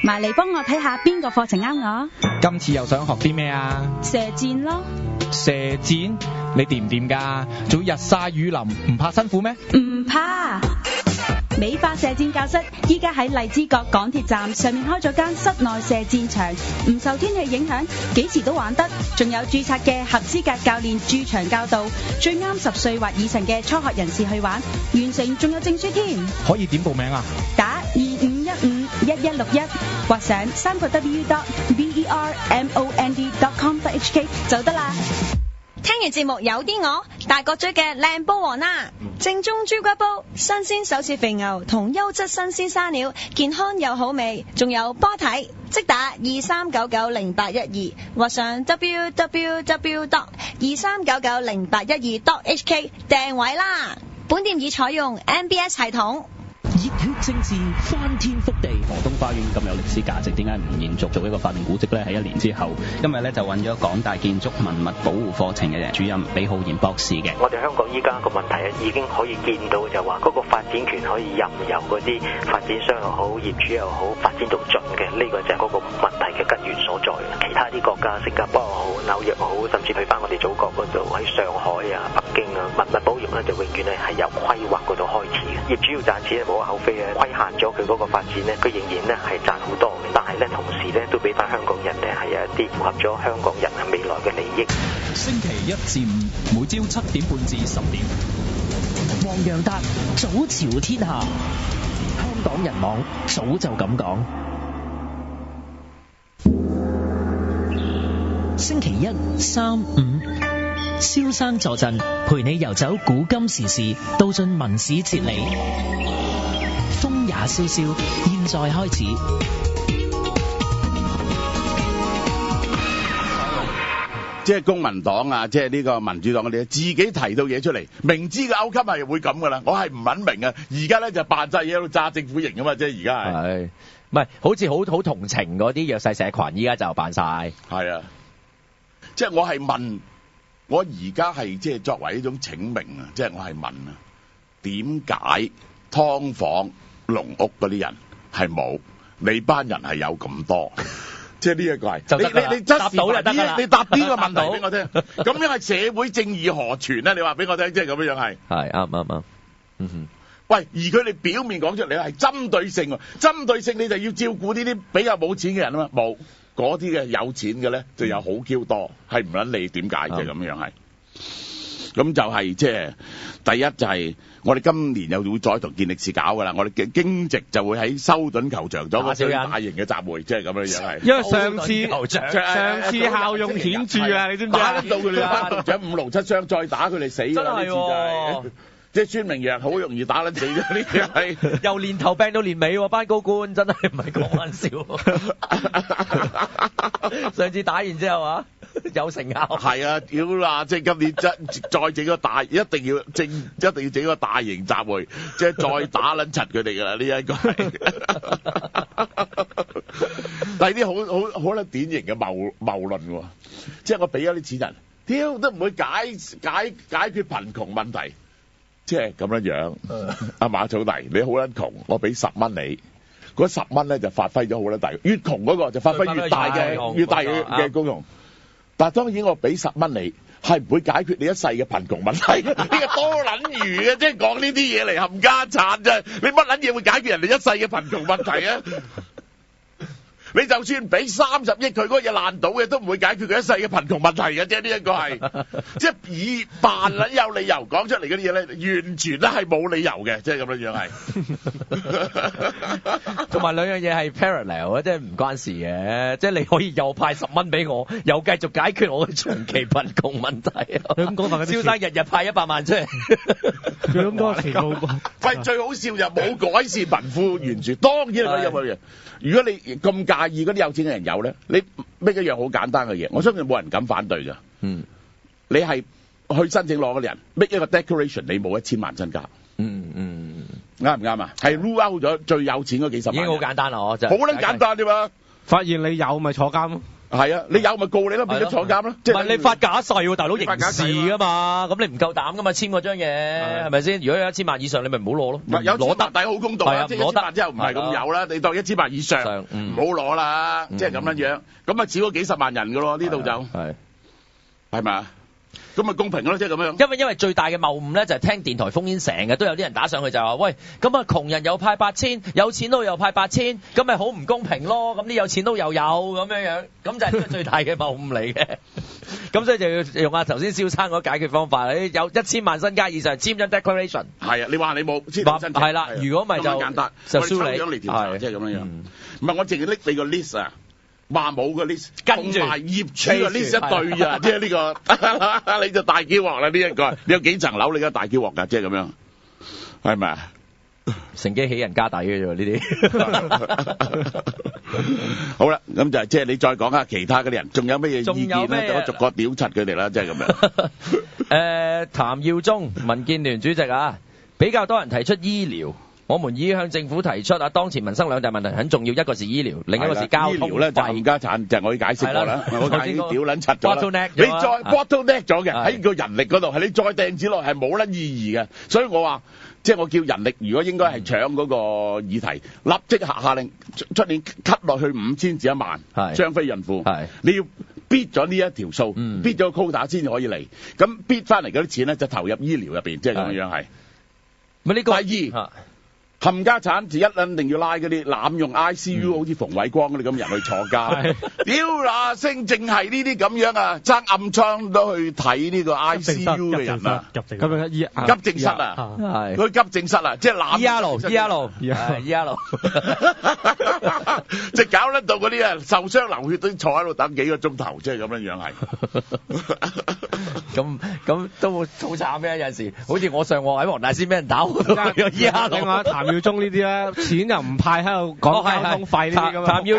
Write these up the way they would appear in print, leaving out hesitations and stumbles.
埋嚟幫我睇下邊個課程啱我。今次又想學啲咩啊？射箭咯。射箭？你掂唔掂㗎？仲要日曬雨淋，唔怕辛苦咩？唔怕。美化射箭教室依家喺荔枝角港鐵站上面開咗間室內射箭場，唔受天氣影響，幾時都玩得。仲有註冊嘅合資格教練駐場教導，最啱10歲或以上嘅初學人士去玩，完成仲有證書添。可以點報名啊？打25151161或上3w.bermond.com.hk 就得啦。聽完節目有啲我大角咀嘅靚煲王啦，正宗豬骨煲，新鮮手切肥牛同優質新鮮沙料，健康又好味，仲有波睇，即打23990812或上 www.23990812.hk 訂位啦。本店已採用 MBS 系統。熱血政治翻天覆地，何東花園咁有歷史價值，點解唔延續做一個法定古蹟咧？喺1年之後，今日咧就揾咗港大建築文物保護課程嘅主任李浩然博士嘅。我哋香港依家個問題已經可以見到，就話嗰個發展權可以任由嗰啲發展商又好、業主又好發展到盡嘅，呢個就係嗰個問題嘅根源所在。其他啲國家，新加坡又好、紐約又好，甚至去翻我哋祖國嗰度喺上海啊、北京啊，文物保育咧就永遠咧係由規劃嗰度開始嘅。業主要賺錢無可厚非嘅，規限咗佢嗰個發展咧，佢仍然咧係賺好多嘅，但係咧同時咧都俾翻香港人咧係有一啲符合咗香港人未來嘅利益。星期1至5每朝7點半至10點，黃洋達早朝天下，香港人網早就咁講。星期1、3、5，蕭生坐鎮，陪你遊走古今時事，道盡文史哲理。風也蕭蕭，現在開始。即係公民黨啊，即係呢個民主黨嗰啲，自己提到嘢出嚟，明知個歐級係會咁噶啦，我係唔肯明啊！而家咧就扮晒嘢喺度炸政府營啊嘛，即係而家係，唔係好似好同情嗰啲弱勢社群，依家就扮晒。係啊，即係我係問，我而家係即係作為一種請命啊，即係我係問啊，點解劏房、籠屋嗰啲人係冇，你班人係有咁多？即係呢一個係，你答到就得㗎啦。你答呢個問題俾我聽，咁樣係社會正義何存咧？你話俾我聽，即係咁樣係。係啱。嗯哼。喂，而佢哋表面講出嚟係針對性喎，針對性你就要照顧呢啲比較冇錢嘅人啊嘛，冇嗰啲嘅有錢嘅咧就有好 Q 多，係唔撚理點解嘅咁樣係。咁就係即係第一就係我哋今年又會再同健力士搞㗎啦，我哋嘅經濟就會喺修頓球場做個最大型嘅集會，即係咁樣樣係。因為上次效用顯著啊，你知唔知啊？打得到佢哋班局長5、6、7傷，再打佢哋死㗎啦！呢次就係。即係孫明揚好容易打撚死咗，呢啲係由年頭病到年尾喎，班高官真係唔係講玩笑。上次打完之後啊，有成效。係啊，屌啦！即係今年再整個大，一定要整個大型集會，即係再打撚柒佢哋㗎啦！呢一個係，但係啲好典型嘅謬論喎，即係我俾咗啲錢人，屌都唔會解決貧窮問題。即係咁樣樣，阿馬草泥，你好撚窮，我俾10蚊你，嗰10蚊咧就發揮咗好撚大，越窮嗰個就發揮越大嘅功用。但係當然我俾10蚊你，係唔會解決你一世嘅貧窮問題。呢個多撚餘嘅，即係講呢啲嘢嚟冚家產啫。你乜撚嘢會解決人哋一世嘅貧窮問題啊？你就算俾30億佢嗰嘢爛到嘅，都唔會解決佢一世嘅貧窮問題嘅啫。呢一個係即係以扮撚有理由講出嚟嗰啲嘢咧，完全咧係冇理由嘅，即係咁樣樣係。同埋兩樣嘢係 parallel 即係唔關事嘅，即係你可以又派10蚊俾我，又繼續解決我嘅長期貧窮問題。你咁講法，蕭生日派100萬出嚟，佢咁多錢冇。喂，最好笑就冇改善貧富懸殊，當然係可以入去嘅。如果你咁介意嗰啲有錢嘅人有咧，你咩一樣好簡單嘅嘢，我相信冇人敢反對㗎。你係去申請攞嗰啲人 make 一個 declaration， 你冇1000萬身家。啱唔啱啊？係 rule out 咗最有錢嗰幾十萬。已經好簡單啦，我真好撚簡單啫嘛。發現你有咪坐監咯。係啊，你有咪告你咯，變咗坐監咯。即係唔係你發假誓喎，大佬刑發假誓事噶嘛，咁你唔夠膽噶嘛，簽嗰張嘢係咪先？如果有1000萬以上，你咪唔好攞咯。唔係有攞1000萬底好公道啊，即係攞得1000萬之後唔係咁有啦，你當1000萬以上唔好攞啦，即係咁樣樣，咁啊少咗幾十萬人噶咯，呢度就係咪啊？咁咪公平咯，即係咁樣。因為最大嘅謬誤咧，就係聽電台烽煙成日都有啲人打上去就話，喂，咁啊窮人又派8000，有錢佬又派8000，咁咪好唔公平咯？咁啲有錢佬又有咁樣樣，咁就係呢個最大嘅謬誤嚟嘅。咁所以就要用下頭先蕭生嗰解決方法，你有1000萬身家以上簽張 declaration。係啊，你話你冇簽申請係啦，如果唔係就簡單，就抽樣嚟調查，即係咁樣樣。唔係我淨係拎你個 list 啊。話冇個 list，跟住業主個 list 一對啊，即係呢個你就大叫鑊啦呢一個，你有幾層樓你而家大叫鑊㗎，即係咁樣，係咪啊？乘機起人家底嘅啫呢啲。好啦，咁就即係你再講下其他嗰啲人，仲有咩嘢意見咧？我逐個屌柒佢哋啦，即係咁樣。譚耀宗，民建聯主席啊，比較多人提出醫療。我們已向政府提出當前民生兩大問題很重要，一個是醫療，另一個是交通。醫療咧就冚家產，就我已經解釋過啦。我解屌撚柒咗啦。你再 bottleneck 咗嘅喺個人力嗰度，係你再掟紙落係冇撚意義嘅。所以我話，即係我叫人力，如果應該係搶嗰個議題，立即下令出年 cut 落去5000至1萬，雙非孕婦。你要 bid 咗呢一條數，bid 咗 quota 先可以嚟。咁 bid 翻嚟嗰啲錢咧就投入醫療入邊，即係咁樣係。咪呢個第二。冚家產就一定要拉嗰啲濫用 ICU，好似馮偉光嗰啲咁人去坐監。屌嗱聲，淨係呢啲咁樣啊，爭暗瘡都去睇呢個 ICU 嘅人啊，急症室啊，去急症室啊，即係濫 ER，即係搞得到嗰啲啊受傷流血都坐喺度等幾個鐘頭，即係咁樣樣係。咁都好慘嘅，有陣時好似我上鑊喺黃大仙俾人打，有 ER。另外譚耀宗呢啲咧，錢又唔派喺度講交通費呢啲咁啊。譚耀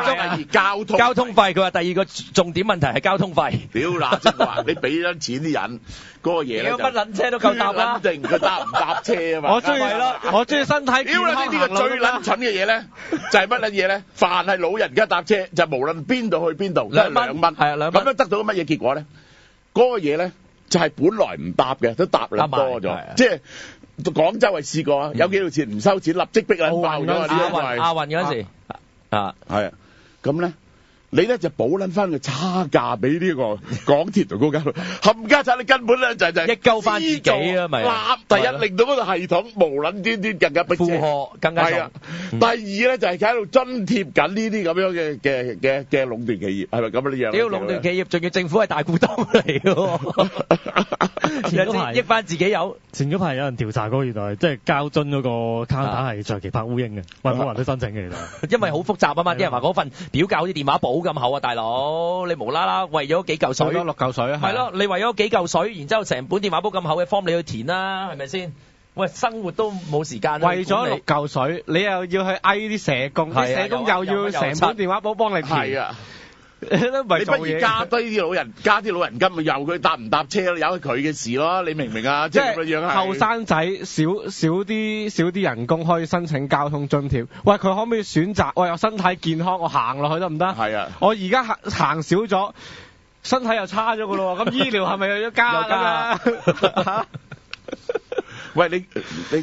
宗交通費，佢話第二個重點問題係交通費。屌嗱，即係話你俾咗錢啲人嗰個嘢咧，乜撚車都夠搭啦，定佢搭唔搭車啊嘛？我中意身體健康。屌呢個最撚蠢嘅嘢咧，就係乜撚嘢咧？凡係老人家搭車，就無論邊度去邊度都係2蚊，係啊，2蚊。咁樣得到乜嘢結果咧？嗰個嘢咧就係本來唔搭嘅，都搭撚多咗，即係。廣州係試過啊，有幾條線唔收錢，立即逼撚爆咗啊！呢一個係亞運嗰時啊，係啊，咁咧你咧就補撚翻個差價俾呢個港鐵同公交，冚家產你根本咧就益鳩翻自己啊！咪第一令到嗰個系統無撚端端更加逼負荷更加重。第二咧就係喺度津貼緊呢啲咁樣嘅壟斷企業，係咪咁樣？屌壟斷企業，仲要政府係大股東嚟嘅。益翻自己有。前嗰排有人調查過，原來即係交津嗰個 counter 係長期拍烏蠅嘅，喂，冇人都申請嘅，其實。因為好複雜啊嘛，啲人話嗰份表格好似電話簿咁厚啊，大佬，你無啦啦為咗幾嚿水，6嚿水啊，係咯，你為咗幾嚿水，然之後成本電話簿咁厚嘅 form 你去填啦，係咪先？喂，生活都冇時間。為咗6嚿水，你又要去嗌啲社工，啲社工又要成本電話簿幫你填。你不如加低啲老人，加啲老人金，咪由佢搭唔搭車咯，由佢嘅事咯，你明唔明啊？即係咁樣係。後生仔少啲人工可以申請交通津貼。喂，佢可唔可以選擇？我有身體健康，我行落去得唔得？係啊。我而家行少咗，身體又差咗噶咯。咁醫療係咪又要加㗎？喂，你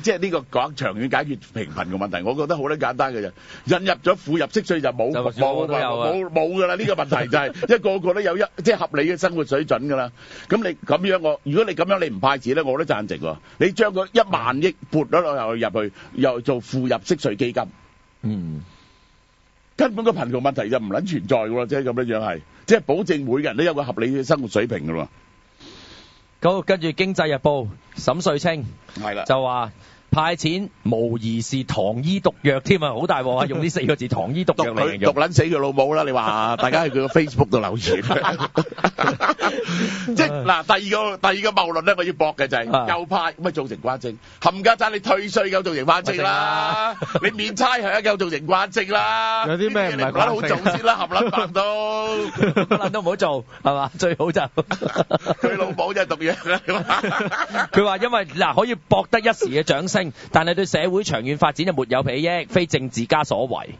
即係呢個講長遠解決貧貧嘅問題，我覺得好撚簡單嘅啫。引入咗負入息稅就冇㗎啦。呢個問題就係一個都有即係合理嘅生活水準㗎啦。咁你咁樣如果你咁樣你唔派錢咧，我都贊成喎。你將個1萬億撥咗落入去，又做負入息稅基金，根本個貧窮問題就唔撚存在㗎喎，即係咁樣係，即係保證每個人都有個合理嘅生活水平㗎喎。好，跟住《經濟日報》沈瑞清係啦，就話派錢無疑是糖衣毒藥添啊，好大鑊啊！用呢4個字糖衣毒藥嚟形容，毒撚死佢老母啦！你話大家喺佢個 Facebook 度留言，即係嗱，第二個謬論咧，我要駁嘅就係右派咁啊，造成關證，冚家產你退稅夠造成關證啦，你免差餉夠造成關證啦，有啲咩唔係好做先啦，冚撚白都乜撚都唔好做係嘛？最好就佢老母就係毒藥啦。佢話因為嗱可以博得一時嘅掌聲，但係對社會長遠發展就沒有裨益，非政治家所為。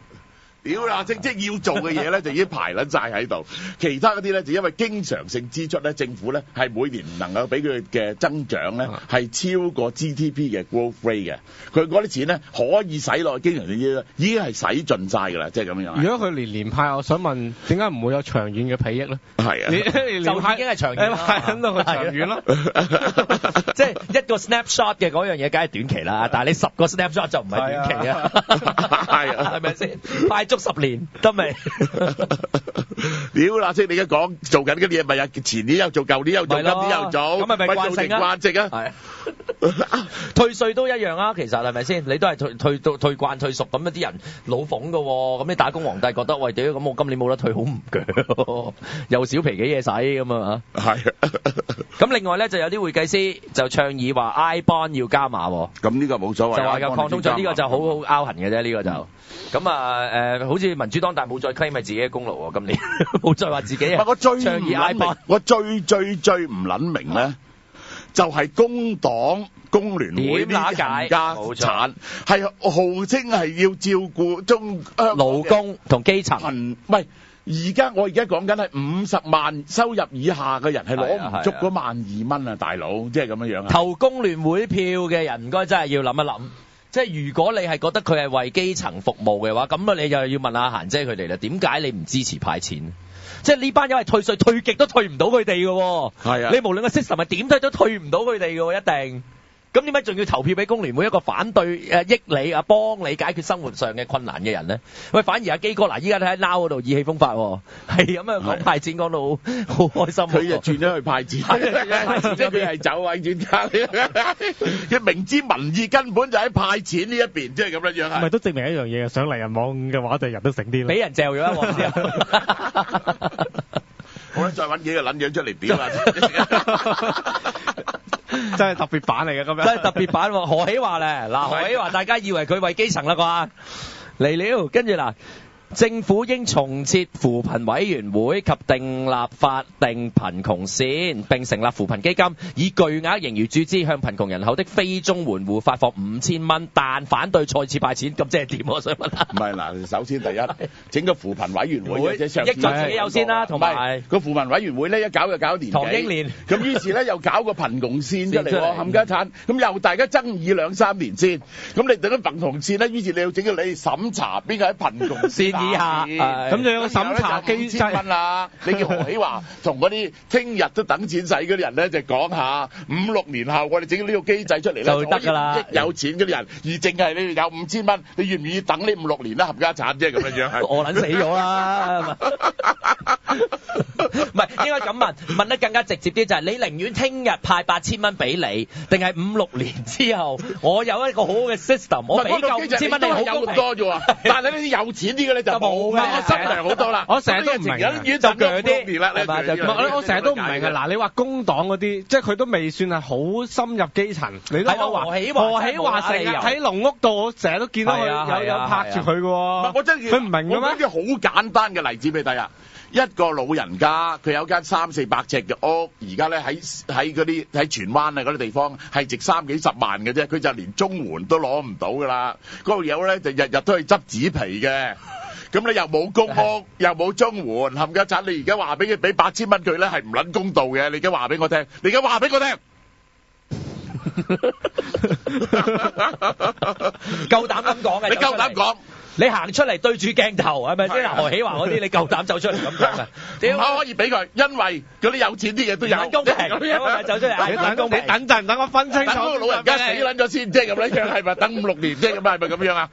屌啦！即要做嘅嘢咧，就已經排撚晒喺度。其他嗰啲咧，就因為經常性支出咧，政府咧係每年唔能夠俾佢嘅增長咧係超過 GDP 嘅 growth rate 嘅。佢嗰啲錢咧可以使落去經常性支出，已經係使盡晒㗎啦，即係咁樣。如果佢年年派，我想問點解唔會有長遠嘅裨益咧？係啊，就已經係長遠，派緊到佢長遠咯。即係一個 snapshot 嘅嗰樣嘢，梗係短期啦。但係你10個 snapshot 就唔係短期啊。係啊，係咪先？派足10年得未？屌啦！即係你而家講做緊嗰啲嘢，咪啊前年又做，舊年又做，今年又做，咁咪慣性啊？慣性啊！係退稅都一樣啊，其實係咪先？你都係退慣退熟咁，啲人老諷㗎喎。咁你打工皇帝覺得喂，屌咁我今年冇得退好唔鋸，又少皮幾嘢使咁啊？係。咁另外咧就有啲會計師就倡議話 I bond 要加碼喎。咁呢個冇所謂。就話有抗通脹，呢個就好拗痕嘅啫，呢個就。咁啊好似民主黨但係冇再 claim 係自己嘅功勞喎，今年冇再話自己。我最倡議 I bond，我最唔撚明咧，就係工黨工聯會啲冚家產係號稱係要照顧勞工同基層。唔係，我而家講緊係50萬收入以下嘅人係攞唔足嗰12000蚊啊，大佬，即係咁樣樣啊！投工聯會票嘅人應該真係要諗一諗。即係如果你係覺得佢係為基層服務嘅話，咁啊你就要問阿嫻姐佢哋啦，點解你唔支持派錢？即係呢班友係退稅退極都退唔到佢哋嘅喎。係啊，你無論個 system 係點退都退唔到佢哋嘅喎，一定。咁點解仲要投票俾工聯會一個反對益你幫你解決生活上嘅困難嘅人咧？喂，反而阿基哥嗱，依家睇喺 Now 嗰度意氣風發喎，係咁樣講派錢講到好開心。佢就轉咗去派錢，即係佢係走位專家。佢明知民意根本就喺派錢呢一邊，即係咁樣樣。唔係都證明一樣嘢，上嚟人網嘅話就人都醒啲。俾人嚼咗一鑊之後。好啦，再揾幾個撚樣出嚟表啦。真係特別版嚟嘅咁樣，真係特別版喎。何喜華咧，嗱何喜華大家以為佢為基層啦啩？嚟了，跟住嗱。政府應重設扶貧委員會及訂立法定貧窮線，並成立扶貧基金，以巨額盈餘注資向貧窮人口的非綜援戶發放5000蚊，但反對再次派錢，咁即係點？我想問下。唔係嗱，首先第一，整個扶貧委員會即係益咗自己有先啦，同埋個扶貧委員會咧一搞就搞年幾。唐英年。咁於是咧又搞個貧窮線出嚟喎，冚家產。咁又大家爭議2-3年先。咁你等緊貧窮線咧，於是你要整個你審查邊個喺貧窮線以下，咁就有個審查機制啦。你叫何喜華同嗰啲聽日都等錢使嗰啲人咧，就講下5-6年後我哋整呢個機制出嚟咧，就得㗎啦。益有錢嗰啲人，而淨係你有5000蚊，你願唔願意等呢5-6年啦？冚家產即係咁樣樣。我撚死咗啦！唔係應該咁問得更加直接啲，就係你寧願聽日派8000蚊俾你，定係5-6年之後我有一個好好嘅 system，我俾夠5000蚊你好有咁多啫喎。但係呢啲有錢啲嘅咧就冇㗎，我心涼好多啦。我成日都唔明，就鋸啲。我成日都唔明啊！嗱，你話工黨嗰啲，即係佢都未算係好深入基層，你都話何喜華成日喺農屋度，我成日都見到佢有拍住佢嘅喎。佢唔明嘅咩？我講啲好簡單嘅例子俾你睇啊！一個老人家，佢有間300-400尺嘅屋，而家咧喺嗰啲喺荃灣啊嗰啲地方係值30-40萬嘅啫，佢就連綜援都攞唔到噶啦。嗰個友咧就日日都去執紙皮嘅，咁你又冇公屋，又冇綜援，冚家鏟！你而家話俾佢俾8000蚊佢咧係唔撚公道嘅，你而家話俾我聽，你而家話俾我聽，夠膽咁講嘅，你夠膽講。你行出嚟對住鏡頭係咪先？何喜華嗰啲你夠膽走出嚟咁講啊？點解可以俾佢？因為嗰啲有錢啲嘢都有。公平咁樣走出嚟，你等陣等我分清楚。等個老人家死撚咗先，即係咁樣係咪？等5-6年即係咁啊？係咪咁樣啊？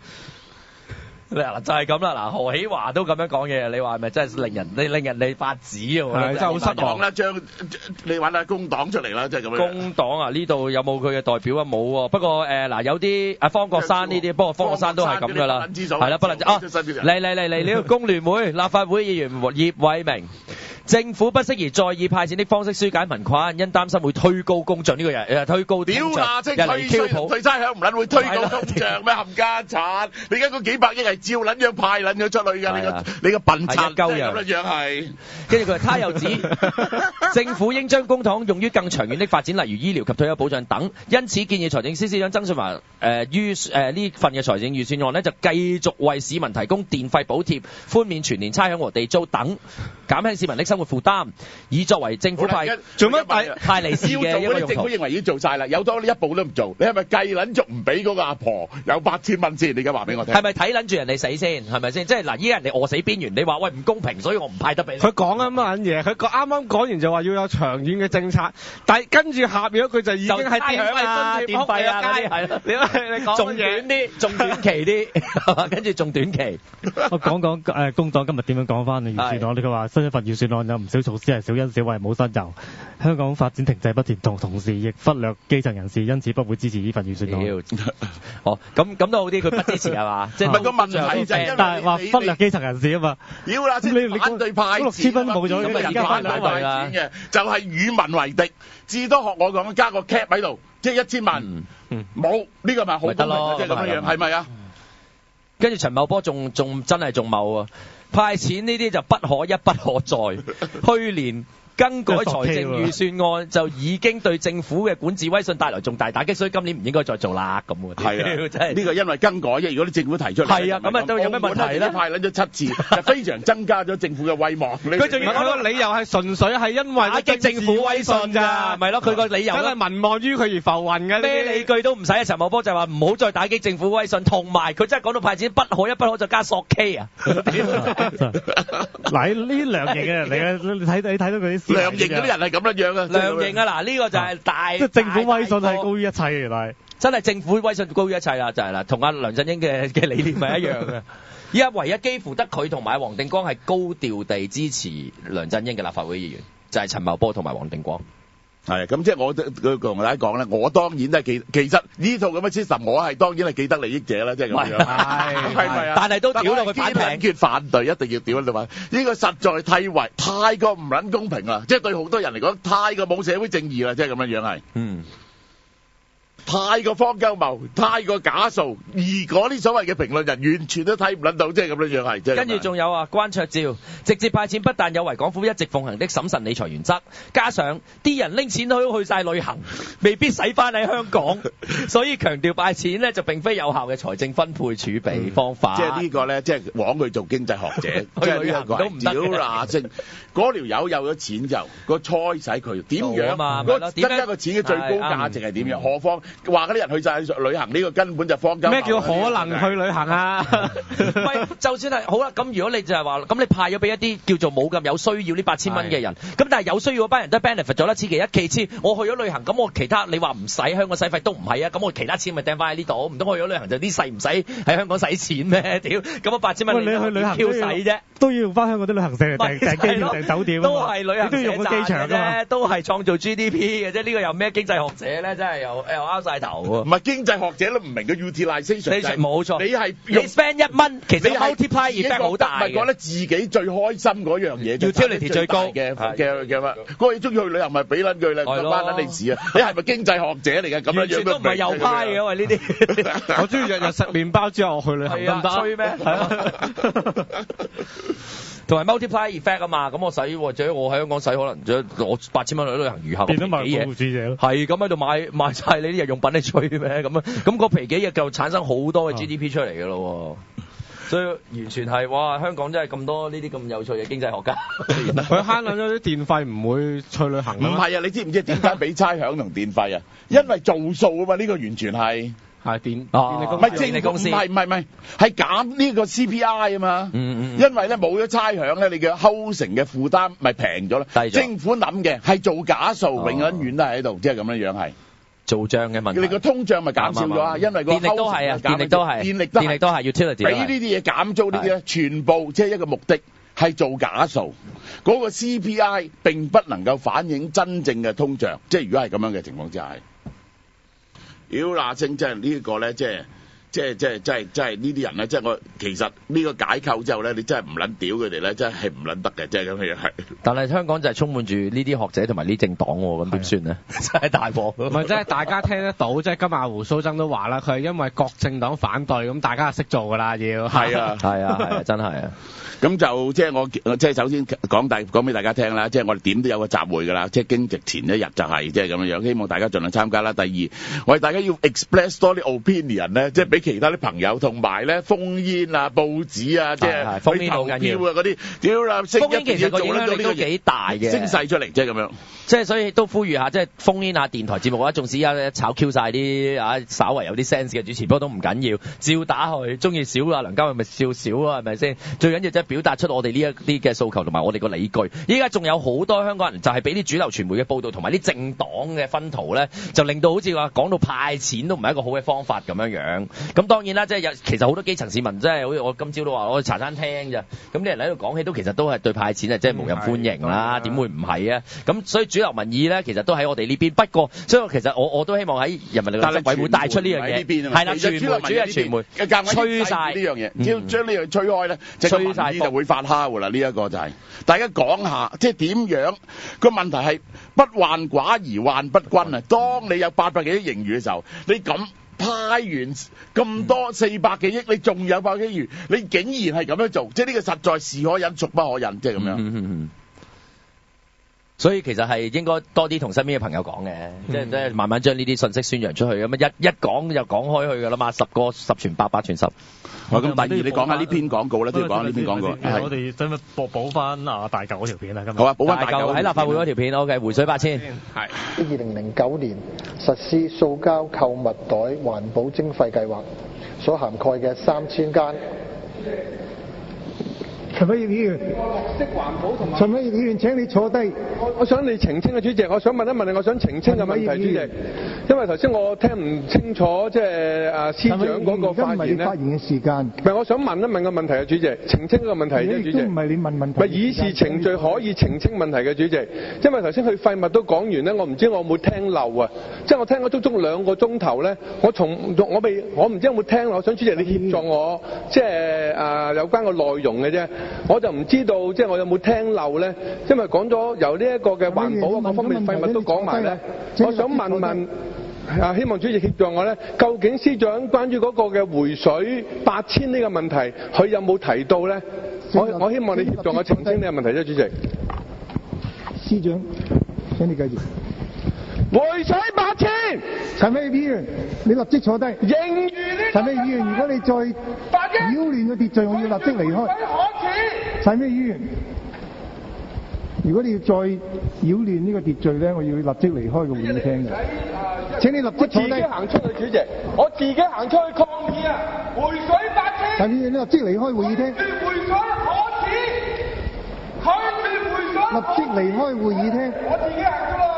嗱就係咁啦，嗱何喜華都咁樣講嘢，你話係咪真係令人哋發指啊？係真係好失望啦！將你揾下工黨出嚟啦，即係咁樣。工黨啊，呢度有冇佢嘅代表啊？冇喎。不過嗱有啲方國珊呢啲，不過方國珊都係咁噶啦，係啦，不能嚟呢個工聯會立法會議員葉偉明。政府不適宜再以派錢的方式紓解民困，因擔心會推高工漲呢個人推高屌嗱，即係退差餉唔撚會推高通脹咩？冚家產！你而家嗰幾百億係照撚樣派撚咗出去㗎，你個笨賊鳩樣係。跟住佢話，他又指政府應將公帑用於更長遠的發展，例如醫療及退休保障等。因此建議財政司司長曾俊華於呢份嘅財政預算案呢，就繼續為市民提供電費補貼、寬免全年差餉和地租等，減輕市民的生活負擔，以作為政府做乜派利是嘅一個用途。政府認為已經做晒啦，有多一步都唔做，你係咪計撚足唔俾嗰個阿婆有8000蚊先？你而家話俾我聽，係咪睇撚住人哋死先？係咪先？即係嗱，依家人哋餓死邊緣，你話喂唔公平，所以我唔派得俾你。佢講緊乜嘢？佢啱啱講完就話要有長遠嘅政策，但係跟住下邊嗰句就已經係電費啊嗰啲係啦。你講仲短啲，仲短期啲，跟住仲短期。我講工黨今日點樣講翻預算案？佢話新一份預算案有唔少措施係小恩小惠冇新猷，香港發展停滯不前，同時亦忽略基層人士，因此不會支持呢份預算案。哦，咁都好啲，佢不支持係嘛？即係個問題就係但係話忽略基層人士啊嘛。妖啦，你反對派6000蚊冇咗，咁而家反對派錢嘅就係與民為敵，至多學我講加個 cap 喺度，即係1000萬冇呢個咪好公平咯，即係咁樣樣，係咪啊？跟住陳茂波仲真係仲茂啊！派錢呢啲就不可一不可再。去年更改財政預算案就已經對政府嘅管治威信帶來重大打擊，所以今年唔應該再做啦咁喎。係啊，真係呢個因為更改啫。如果啲政府提出嚟，係啊，咁啊都有咩問題咧？派撚咗7次，就非常增加咗政府嘅威望。佢仲要講個理由係純粹係因為打擊政府威信咋，咪咯？佢個理由因為民望於佢而浮雲嘅，咩理據都唔使啊！陳茂波就話唔好再打擊政府威信，同埋佢真係講到派錢不可一不可再加索 K 啊！嗱，呢兩型嘅人嚟嘅，你睇到佢啲兩型嗰啲人係咁樣樣啊，兩型啊！嗱，呢個就係大即係政府威信係高於一切嘅，原來真係政府威信高於一切啦，就係啦，同阿梁振英嘅理念係一樣嘅。依家唯一幾乎得佢同埋黃定光係高調地支持梁振英嘅立法會議員，就係陳茂波同埋黃定光。係咁，即係我同大家講咧，我當然都係其實呢套咁嘅 system，我係當然係既得利益者啦，即係咁樣。係咪啊？但係都屌到佢反平，決反對，一定要屌到反。呢個實在太過唔撚公平啦，即係對好多人嚟講太過冇社會正義啦，即係咁樣樣係。嗯。太過荒鳩謬，太過假數，而嗰啲所謂嘅評論人完全都睇唔撚到，即係咁樣樣係。跟住仲有啊，關焯照直接派錢不但有違港府一直奉行的審慎理財原則，加上啲人拎錢都去晒旅行，未必使翻喺香港，所以強調派錢呢就並非有效嘅財政分配儲備方法。即係呢個咧，即係枉佢做經濟學者，即係呢一個係屌嗱聲。嗰條友有咗錢就個菜使佢點樣？增加個錢嘅最高價值係點樣？何況話嗰啲人去晒旅行，呢個根本就荒鳩。咩叫可能去旅行啊？喂，就算係好啦，咁如果你就係話，咁你派咗俾一啲叫做冇咁有需要呢8000蚊嘅人，咁但係有需要嗰班人都 benefit 咗啦，此其一。其次，我去咗旅行，咁我其他你話唔使香港使費都唔係啊，咁我其他錢咪掟翻喺呢度，唔通去咗旅行就啲使唔使喺香港使錢咩？屌，咁我8000蚊你去旅行要使啫，都要翻香港啲旅行社嚟訂機票訂酒店，都係旅行社都要用個機場啫，都係創造 GDP 嘅啫。呢個又咩經濟學者咧？真係又拗晒頭喎。唔係經濟學者都唔明嘅 utilization，冇錯。你係你 spend 1蚊，其實 multiply effect 好大嘅。咪覺得自己最開心嗰樣嘢，utility 最高嘅乜？嗰個中意去旅行咪俾撚佢啦，唔關撚你事啊！你係咪經濟學者嚟嘅？咁樣完全都唔係右派嘅，喂呢啲。我中意日日食麵包之後我去旅行得唔得？吹咩？係啊。同埋 multiply effect 啊嘛，咁我使或者我喺香港使，可能我8000蚊去旅行餘下嗰皮幾嘢，係咁喺度買晒你啲日用品，你吹咩咁啊？咁個皮幾嘢就產生好多嘅 GDP 出嚟嘅咯，所以完全係哇！香港真係咁多呢啲咁有趣嘅經濟學家，佢慳撚咗啲電費，唔會去旅行。唔係啊，你知唔知點解俾差餉同電費啊？因為做數啊嘛，呢個完全係。係電力公司，唔係，係減呢個 CPI 啊嘛。因為咧冇咗差餉咧，你嘅 housing 嘅負擔咪平咗咯。政府諗嘅係做假數，永遠都係喺度，即係咁樣樣係做帳嘅問題。你個通脹咪減少咗啊？因為個電力都係啊，電力都係 utility。俾呢啲嘢減租呢啲咧，全部即係一個目的係做假數。嗰個 CPI 並不能夠反映真正嘅通脹，即係如果係咁樣嘅情況之下。妖嗱，正即係呢個咧，即即係呢啲人咧，即係我其實呢個解構之後咧，你真係唔撚屌佢哋咧，真係唔撚得嘅，即係咁嘅樣係。但係香港就係充滿住呢啲學者同埋呢政黨喎，咁點算咧？真係大鑊。唔係，即係大家聽得到，即係今日胡鬚曾都話啦，佢係因為各政黨反對，咁大家就識做㗎啦，要。係啊，真係啊。咁就即係我即係首先講俾大家聽啦，即係我哋點都有個集會㗎啦，即係經直前一日就係即係咁樣樣，希望大家盡量參加啦。第二，我哋大家要 express 多啲 opinion 咧，即係俾其他啲朋友，同埋咧烽煙啊、報紙啊，即係烽煙投票啊嗰啲，屌啦，烽煙其實個影響力都幾大嘅，聲勢出嚟即係咁樣。即係所以都呼籲下，即係烽煙下電台節目啊，縱使而家炒 Q 晒啲稍為有啲 sense 嘅主持，不過都唔緊要，照打去，中意少啊梁家偉咪笑少啊，係咪先？最緊要即係表達出我哋呢一啲嘅訴求同埋我哋個理據。依家仲有好多香港人就係俾啲主流傳媒嘅報導同埋啲政黨嘅薰陶咧，就令到好似話講到派錢都唔係一個好嘅方法咁樣樣。咁當然啦，即係其實好多基層市民，即係好似我今朝都話我去茶餐廳咋，咁啲人喺度講起都其實都係對派錢即係無任歡迎啦，點會唔係啊？咁所以主流民意咧，其實都喺我哋呢邊。不過，所以其實我都希望喺人民力量執委會帶出呢樣嘢，係啦，傳媒主要係傳媒吹晒呢樣嘢，只要將呢樣吹開咧，吹晒就會發酵㗎啦。呢一個就係大家講下，即係點樣個問題係不患寡而患不均啊！當你有800幾億盈餘嘅時候，你咁派完咁多400幾億，你仲有800幾億，你竟然係咁樣做，即係呢個實在是可忍，孰不可忍，即係咁樣。所以其實係應該多啲同身邊嘅朋友講嘅，即係慢慢將呢啲信息宣揚出去，咁一講就講開去㗎啦嘛，十傳百，百傳十。咁第二你講下呢篇廣告啦，都要講下呢篇廣告。我哋使唔使補翻大舊嗰條片啊？今日好啊，補翻大舊喺立法會嗰條片。OK， 回水8000。係。2009年實施塑膠購物袋環保徵費計劃，所涵蓋嘅3000間。陳偉業議員，綠色環保同埋陳偉業議員，請你坐低。我想你澄清啊，主席，我想問一問你，我想澄清嘅問題，主席，因為頭先我聽唔清楚，即係司長嗰個發言咧。發言嘅時間。唔係，我想問一問個問題啊，主席，澄清個問題啫，主席。唔係你問問題。唔係議事程序可以澄清問題嘅，主席。因為頭先佢廢物都講完咧，我唔知我有冇聽漏啊。即係我聽咗足足2個鐘頭咧，我唔知有冇聽漏。我想主席你協助我，即係有關個內容嘅啫。我就唔知道，即係我有冇聽漏咧？因為講咗由呢一個嘅環保各方面廢物都講埋咧，我想問希望主席協助我咧，究竟司長關於嗰個嘅回水8000呢個問題，佢有冇提到咧？我希望你協助我澄清呢個問題啫，主席。司長，請你繼續。回水8000，陳偉業議員，你立即坐低。盈餘呢？陳偉業議員，如果你再擾亂個秩序，我要立即離開。陳偉議員，如果你要再擾亂呢個秩序咧，我要立即離開個會議廳嘅。請你立即坐低。我自己行出去，主席，我自己行出去抗議啊！回水8000。陳議員，你立即離開會議廳。拒絕回水可恥，拒絕回水。立即離開會議廳。我自己行出去。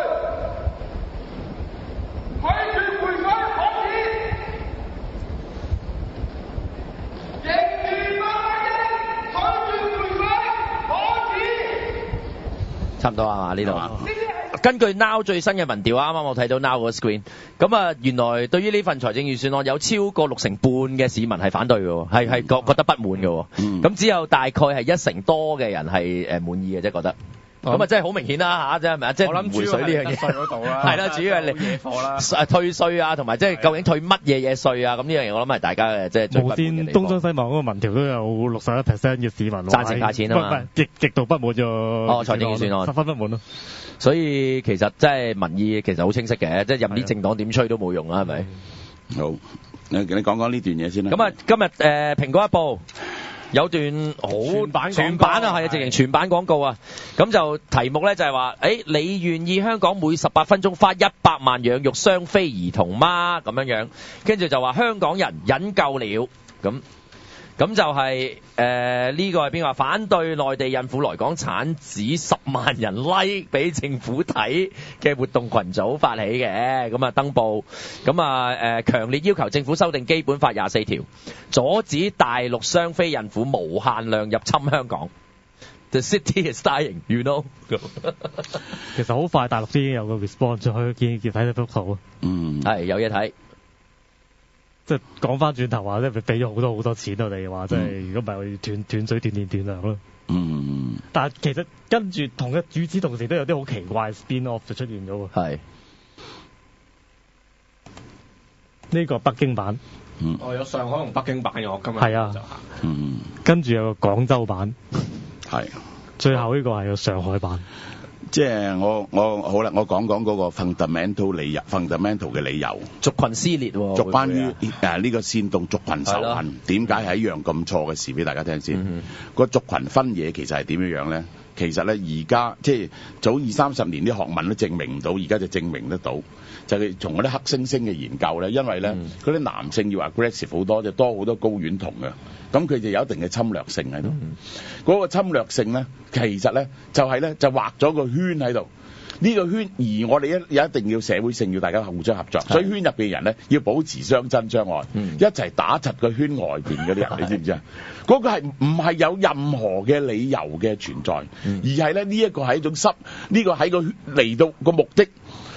拒絕回水可恥，盈餘800億，拒絕回水可恥。差唔多啊，呢度啊。根據 Now 最新嘅民調，啱啱我睇到 Now 個 screen，咁啊，原來對於呢份財政預算案有超過60%嘅市民係反對嘅，係覺得不滿嘅。咁只有大概係1成多嘅人係滿意嘅啫，覺得。咁啊，真係好明顯啦嚇，係咪啊？即係唔回水呢樣嘢。係啦，主要係你退稅啊，同埋即係究竟退乜嘢稅啊？咁呢樣嘢我諗係大家嘅即係最不滿嘅地方。無線東張西望嗰個民調都有61%嘅市民贊成派錢啊嘛，極度不滿咗。財政預算案十分不滿咯。所以其實即係民意其實好清晰嘅，即係任啲政黨點吹都冇用啊，係咪？好，你講講呢段嘢先啦。咁啊，今日蘋果日報有段好全版啊，係啊，直情全版廣告啊。咁就題目咧就係話，你願意香港每18分鐘花100萬養育雙非兒童嗎？咁樣樣，跟住就話香港人忍夠了。咁就係呢個係邊個？反對內地孕婦來港產子10萬人 like 俾政府睇嘅活動群組發起嘅，咁啊登報，咁啊強烈要求政府修訂基本法24條，阻止大陸雙非孕婦無限量入侵香港。The city is dying, you know 。其實好快大陸已經有個 response，可以見睇到幅圖。係有嘢睇。即係講翻轉頭話，即係俾咗好多錢我哋話，即係如果唔係會斷水斷電斷糧咯。嗯。但係其實跟住與此同時都有啲好奇怪 spin off 就出現咗喎。係。呢個北京版。有上海同北京版嘅，我今日係啊。跟住有個廣州版。係。最後呢個係個上海版。即係我好啦，我講嗰個 fundamental 嘅理由，族群撕裂喎，就關於呢個煽動族群仇恨，點解係一樣咁錯嘅事俾大家聽先？個族群分野其實係點樣咧？其實咧而家即係早20-30年啲學問都證明唔到，而家就證明得到。就係從嗰啲黑猩猩嘅研究咧，因為咧嗰啲男性要 aggressive 好多，就多好多睾丸酮嘅，咁佢就有一定嘅侵略性喺度。嗰個侵略性咧，其實咧就係咧就畫咗個圈喺度。呢個圈，而我哋一定要社會性，要大家互相合作。所以圈入邊人咧要保持相親相愛，一齊打柒個圈外邊嗰啲人，你知唔知啊？嗰個係唔係有任何嘅理由嘅存在，而係咧呢一個係一種呢個喺個嚟到個目的。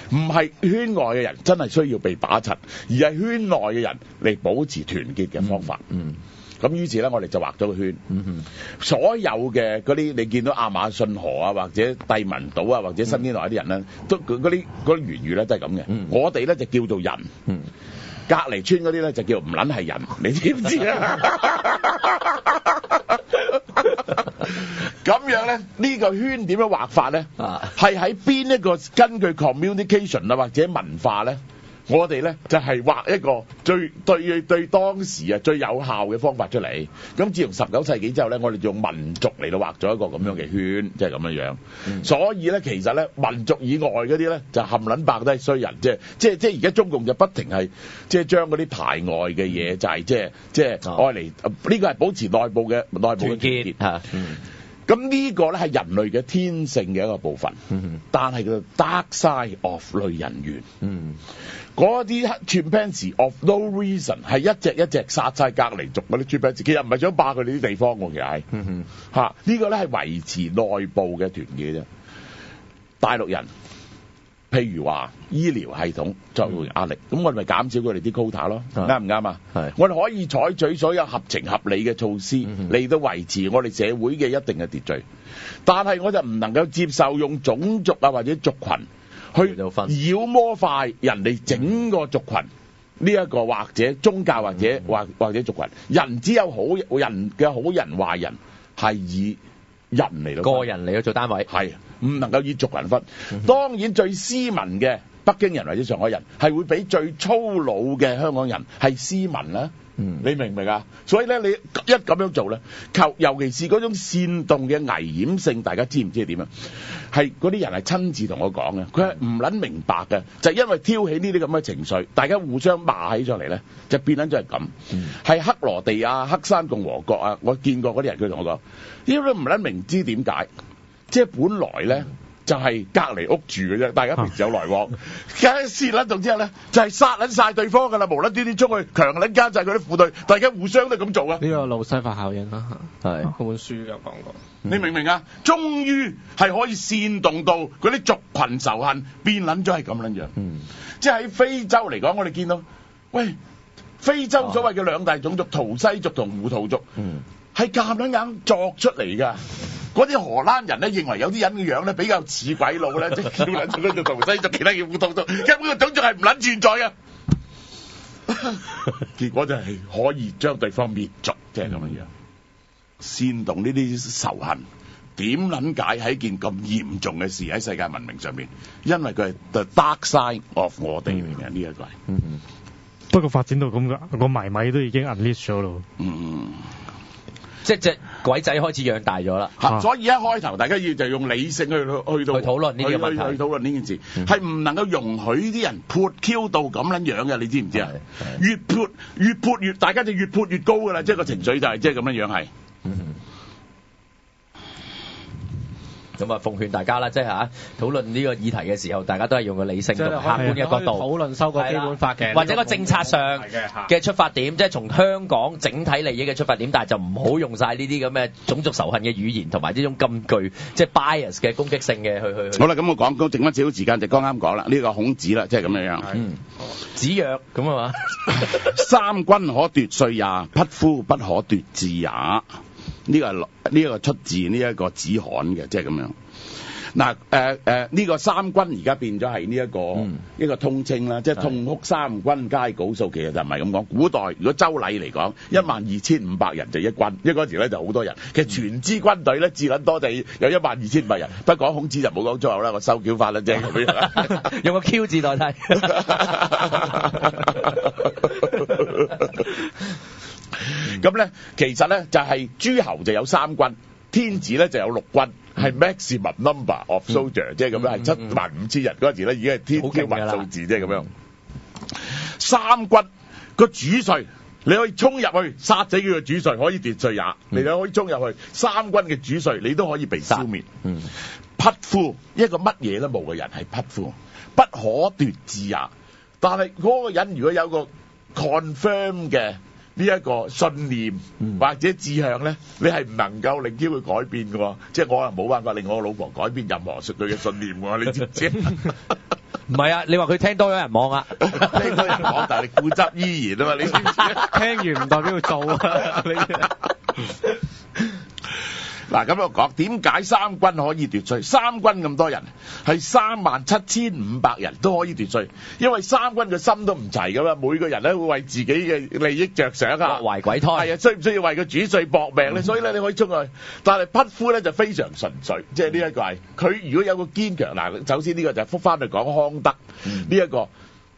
唔係圈外嘅人真係需要被把柒，而係圈內嘅人嚟保持團結嘅方法。咁於是咧，我哋就畫咗個圈。所有嘅嗰啲你見到亞馬遜河啊，或者帝汶島啊，或者新天來啲人咧，都嗰啲源語咧都係咁嘅。我哋咧就叫做人，隔離村嗰啲咧就叫唔撚係人，你知唔知啊？咁樣咧，呢個圈點樣畫法咧？係喺邊一個根據 communication 啊或者文化咧？我哋咧就係畫一個最對當時啊最有效嘅方法出嚟。咁自從19世紀之後咧，我哋用民族嚟到畫咗一個咁樣嘅圈，即係咁樣樣。所以咧，其實咧民族以外嗰啲咧就冚撚白都係衰人，即係而家中共就不停係即係將嗰啲排外嘅嘢就係即係愛嚟呢個係保持內部嘅團結嚇。咁呢個咧係人類嘅天性嘅一個部分，但係佢 dark side of 類人猿，嗰啲 chimpanzee of no reason 係一隻一隻殺晒隔離族嗰啲 chimpanzee，其實唔係想霸佢哋啲地方喎，其實係呢個咧係維持內部嘅團結啫。大陸人譬如話醫療系統作為壓力，咁我哋咪減少佢哋啲 quota 咯，啱唔啱啊？我哋可以採取所有合情合理嘅措施嚟到維持我哋社會嘅一定嘅秩序，但係我就唔能夠接受用種族啊或者族群去妖魔化人哋整個族群呢一個或者宗教或者族群。人只有好人嘅好人壞人係以人嚟到個人嚟到做單位，係唔能夠以族群分。當然最斯文嘅北京人或者上海人係會比最粗魯嘅香港人係斯文啦。你明唔明啊？所以咧，你一咁樣做咧，尤其是嗰種煽動嘅危險性，大家知唔知係點啊？係嗰啲人係親自同我講嘅，佢係唔撚明白嘅，就係因為挑起呢啲咁嘅情緒，大家互相罵起上嚟咧，就變撚咗係咁。係克羅地亞、黑山共和國啊，我見過嗰啲人，佢同我講，呢都唔撚明知點解，即係本來咧。就係隔離屋住嘅啫，大家平時有來往，梗泄撚到之後咧，就係殺撚晒對方㗎啦，無撚端端出去強撚奸制佢啲婦女，大家互相都咁做啊！呢個路西法效應啦，係嗰本書有講過。你明唔明啊？終於係可以煽動到嗰啲族群仇恨變撚咗係咁撚樣。即係喺非洲嚟講，我哋見到，喂，非洲所謂嘅兩大種族，圖西族同胡圖族，係夾撚硬作出嚟㗎。嗰啲荷蘭人咧認為有啲人嘅樣咧比較似鬼佬咧，即係叫撚咗佢做圖西族，其他叫胡圖族，根本個種族係唔撚存在嘅。結果就係可以將對方滅族，即係咁樣樣。煽動呢啲仇恨，點撚解係一件咁嚴重嘅事喺世界文明上面？因為佢係 the dark side of 我哋嚟嘅呢一個係。不過發展到咁嘅個迷米都已經 unleash 咗咯。即係隻鬼仔開始養大咗啦，所以一開頭大家要就用理性去討論呢啲問題，去討論呢件事，係唔能夠容許啲人潑 Q 到咁撚樣嘅，你知唔知啊？越潑越大家就越潑越高㗎啦，即係個情緒就係即係咁樣樣係。咁啊，奉勸大家啦，即係討論呢個議題嘅時候，大家都係用個理性同客觀嘅角度討論修改基本法嘅，或者個政策上嘅出發點，即係從香港整體利益嘅出發點，但係就唔好用晒呢啲咁嘅種族仇恨嘅語言同埋呢種咁具即係 bias 嘅攻擊性嘅去。好啦，咁我講剩翻少少時間就剛啱講啦，呢個孔子啦，即係咁樣樣。子曰咁啊嘛，三君可奪帥也，匹夫不可奪志也。呢個出自呢一個子罕嘅，即係咁樣。嗱呢個三軍而家變咗係呢一個通稱啦，即係痛哭三軍皆罟數，其實就唔係咁講。古代如果周禮嚟講，12,500人就一軍，因為嗰時咧就好多人。其實全支軍隊咧至撚多就有12,500人。不過孔子就冇講粗口啦，我收繳法啦啫，用個 Q 字代替。咁咧，其實咧就係諸侯就有三軍，天子咧就有6軍，係 maximum number of soldier，即係咁樣係75,000人嗰陣時咧已經係天文數字，即係咁樣。三軍個主帥，你可以衝入去殺死佢個主帥，可以奪帥也；你可以衝入去，三軍嘅主帥你都可以被消滅。匹夫一個乜嘢都冇嘅人係匹夫，不可奪志也。但係嗰個人如果有個 confirm 嘅呢一個信念或者志向咧，你係唔能夠令到佢改變嘅喎。即係我係冇辦法令我老婆改變任何佢嘅信念喎，你知唔知？唔係啊，你話佢聽多咗人望啊，聽多人講，但係你固執依然啊嘛，你知唔知？聽完唔代表要做啊！嗱咁我講點解三軍可以奪帥？三軍咁多人係37,500人都可以奪帥，因為三軍嘅心都唔齊噶嘛，每個人咧會為自己嘅利益着想啊，懷鬼胎係啊，需唔需要為個主帥搏命咧？所以咧你可以衝去，但係匹夫咧就非常純粹，即係呢一個係佢如果有個堅強嗱，首先呢個就係復翻嚟講康德呢一個。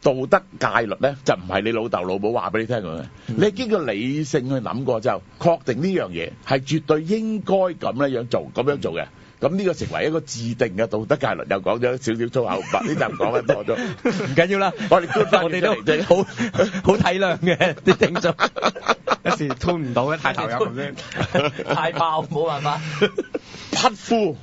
道德戒律咧就唔係你老豆老母話俾你聽嘅，你經過理性去諗過之後，確定呢樣嘢係絕對應該咁樣做嘅。咁呢個成為一個自定嘅道德戒律，又講咗少少粗口，呢集講得多咗，唔緊要啦。我哋都好體諒嘅啲聽眾，有時吞唔到嘅太投入咁樣，太爆冇辦法。匹夫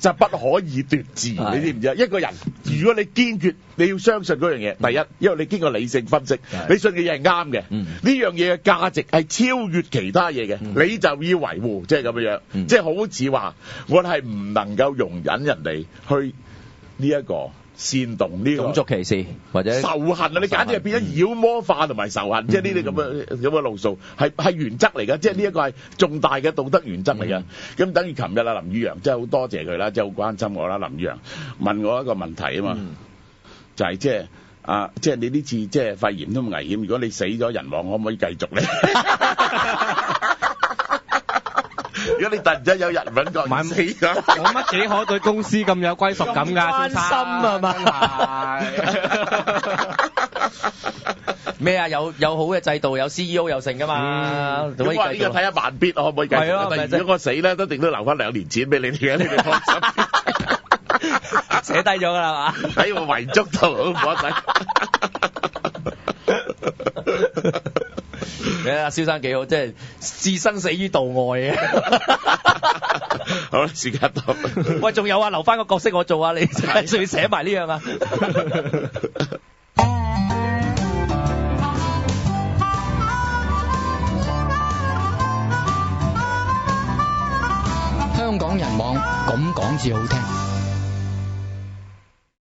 就不可以奪志，你知唔知啊？一個人如果你堅決，你要相信嗰樣嘢。第一，因為你經過理性分析，你信嘅嘢係啱嘅，呢樣嘢嘅價值係超越其他嘢嘅，你就要維護，即係咁樣樣。即係好似話，我係唔能夠容忍人哋去呢一個煽動呢個種族歧視或者仇恨啊！你簡直係變咗妖魔化同埋仇恨，即係呢啲咁嘅路數係原則嚟㗎，即係呢一個係重大嘅道德原則嚟㗎。咁等於琴日啊林宇陽，即係好多謝佢啦，即係好關心我啦。林宇陽問我一個問題啊嘛，就係即係你呢次即係肺炎都咁危險，如果你死咗人亡，可唔可以繼續咧？如果你突然間有人揾個唔死咗，有乜幾可對公司咁有歸屬感㗎？關心啊嘛，咩啊？有好嘅制度，有 CEO 又成㗎嘛？咁我呢個睇下萬必，可唔可以繼續？如果我死咧，都一定都留翻2年錢俾你哋嘅，你哋放心。寫低咗㗎啦嘛？喺我遺囑度，唔好使。阿蕭生幾好，即係置生死於度外嘅。好啦，時間到。喂，仲有啊，留翻個角色我做啊，你仲要寫埋呢樣啊。香港人網咁講至好聽。